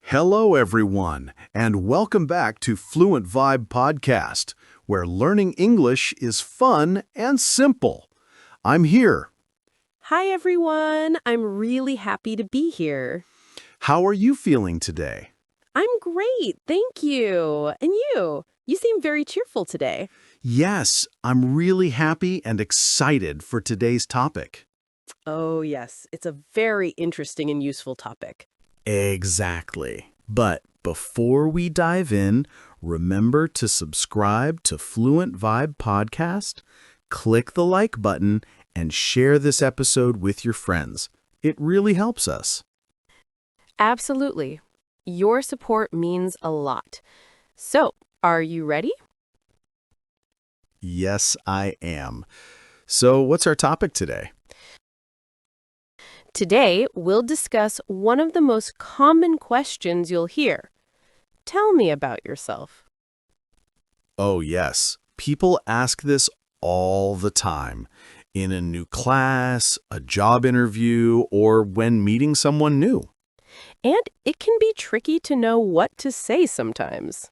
Hello, everyone, and welcome back to FluentVibe Podcast, where learning English is fun and simple. I'm here. Hi, everyone. I'm really happy to be here. How are you feeling today? I'm great, thank you. And you? You seem very cheerful today. Yes, I'm really happy and excited for today's topic. Oh, yes. It's a very interesting and useful topic. Exactly. But before we dive in, remember to subscribe to Fluent Vibe Podcast, click the like button, and share this episode with your friends. It really helps us. Absolutely. Your support means a lot. So, are you ready? Yes, I am. So, what's our topic today? Today, we'll discuss one of the most common questions you'll hear. Tell me about yourself. Oh, yes. People ask this all the time. In a new class, a job interview, or when meeting someone new. And it can be tricky to know what to say sometimes.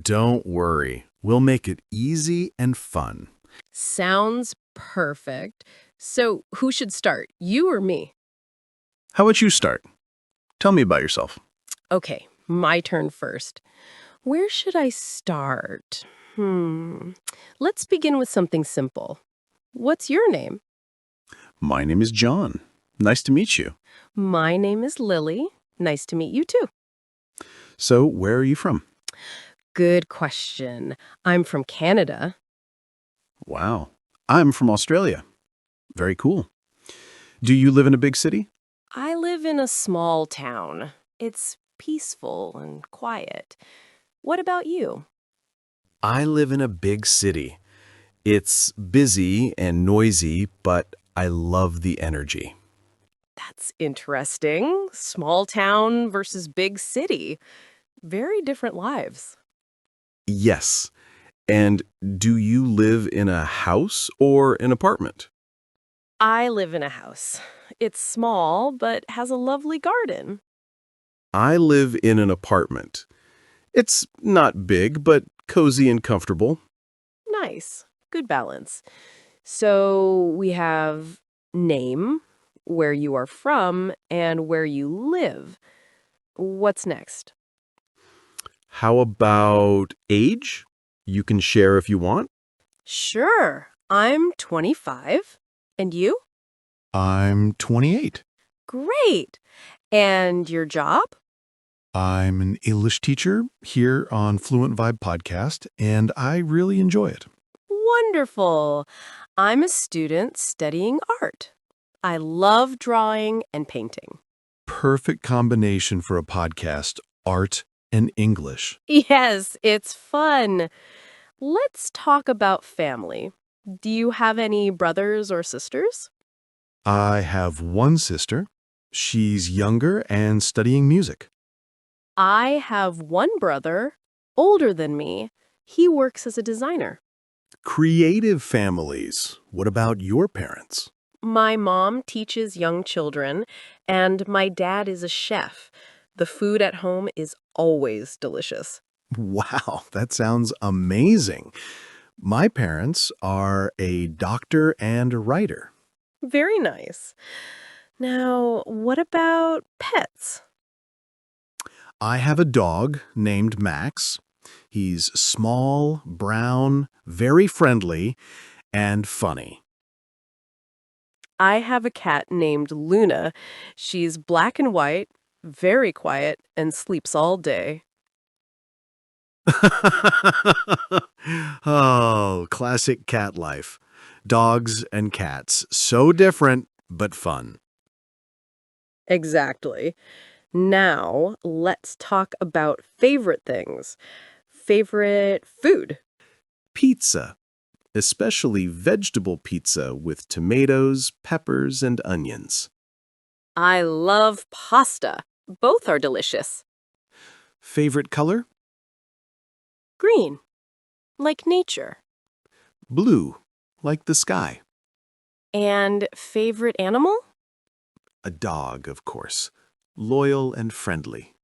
Don't worry. We'll make it easy and fun. Sounds perfect. So, who should start, you or me? How about you start? Tell me about yourself. Okay, my turn first. Where should I start? Let's begin with something simple. What's your name? My name is John. Nice to meet you. My name is Lily. Nice to meet you too. So, where are you from? Good question. I'm from Canada. Wow. I'm from Australia. Very cool. Do you live in a big city? I live in a small town. It's peaceful and quiet. What about you? I live in a big city. It's busy and noisy, but I love the energy. That's interesting. Small town versus big city. Very different lives. Yes. And do you live in a house or an apartment? I live in a house. It's small, but has a lovely garden. I live in an apartment. It's not big, but cozy and comfortable. Nice. Good balance. So we have name, where you are from, and where you live. What's next? How about age? You can share if you want. Sure. I'm 25. And you? I'm 28. Great. And your job? I'm an English teacher here on Fluent Vibe Podcast, and I really enjoy it. Wonderful. I'm a student studying art. I love drawing and painting. Perfect combination for a podcast, art and English. Yes, it's fun. Let's talk about family. Do you have any brothers or sisters? I have one sister. She's younger and studying music. I have one brother, older than me. He works as a designer. Creative families. What about your parents? My mom teaches young children, and my dad is a chef. The food at home is always delicious. Wow, that sounds amazing. My parents are a doctor and a writer. Very nice. Now, what about pets? I have a dog named Max. He's small, brown, very friendly, and funny. I have a cat named Luna. She's black and white, very quiet, and sleeps all day. Oh, classic cat life. Dogs and cats, so different, but fun. Exactly. Now, let's talk about favorite things. Favorite food? Pizza, especially vegetable pizza with tomatoes, peppers, and onions. I love pasta. Both are delicious. Favorite color? Green, like nature. Blue, like the sky. And favorite animal? A dog, of course. Loyal and friendly.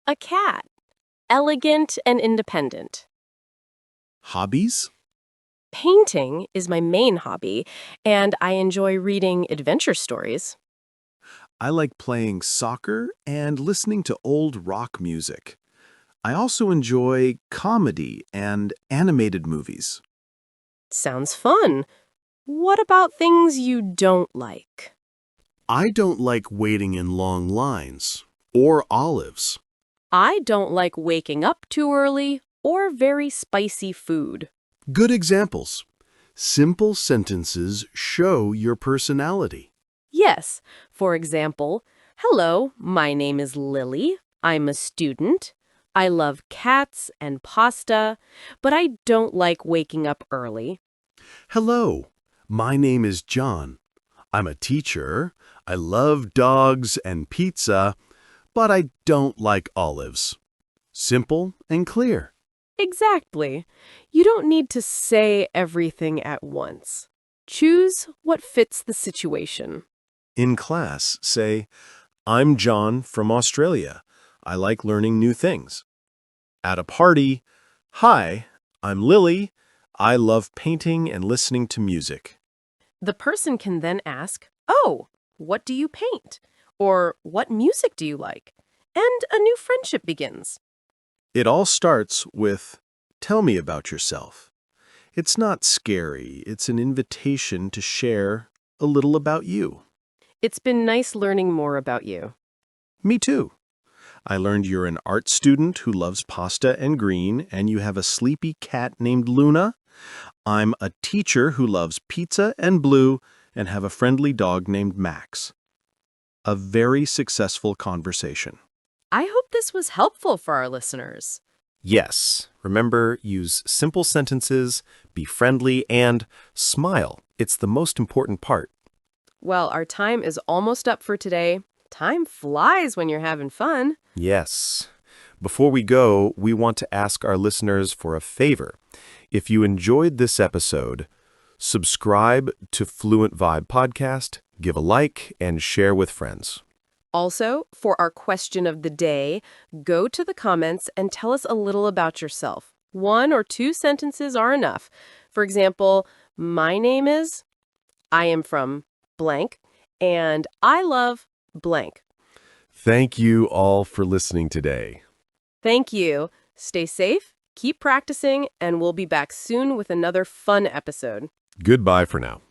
A cat. Elegant and independent. Hobbies? Painting is my main hobby, and I enjoy reading adventure stories. I like playing soccer and listening to old rock music. I also enjoy comedy and animated movies. Sounds fun. What about things you don't like? I don't like waiting in long lines or olives. I don't like waking up too early or very spicy food. Good examples. Simple sentences show your personality. Yes, for example, hello, my name is Lily. I'm a student. I love cats and pasta, but I don't like waking up early. Hello, my name is John. I'm a teacher. I love dogs and pizza, but I don't like olives. Simple and clear. Exactly. You don't need to say everything at once. Choose what fits the situation. In class, say, I'm John from Australia. I like learning new things. At a party, hi, I'm Lily. I love painting and listening to music. The person can then ask, oh, what do you paint? Or what music do you like? And a new friendship begins. It all starts with, tell me about yourself. It's not scary. It's an invitation to share a little about you. It's been nice learning more about you. Me too. I learned you're an art student who loves pasta and green, and you have a sleepy cat named Luna. I'm a teacher who loves pizza and blue and have a friendly dog named Max. A very successful conversation. I hope this was helpful for our listeners. Yes. Remember, use simple sentences, be friendly, and smile. It's the most important part. Well, our time is almost up for today. Time flies when you're having fun. Yes. Before we go, we want to ask our listeners for a favor. If you enjoyed this episode, subscribe to FluentVibe Podcast, give a like, and share with friends. Also, for our question of the day, go to the comments and tell us a little about yourself. 1 or 2 sentences are enough. For example, my name is, I am from blank, and I love blank. Thank you all for listening today. Thank you. Stay safe, keep practicing, and we'll be back soon with another fun episode. Goodbye for now.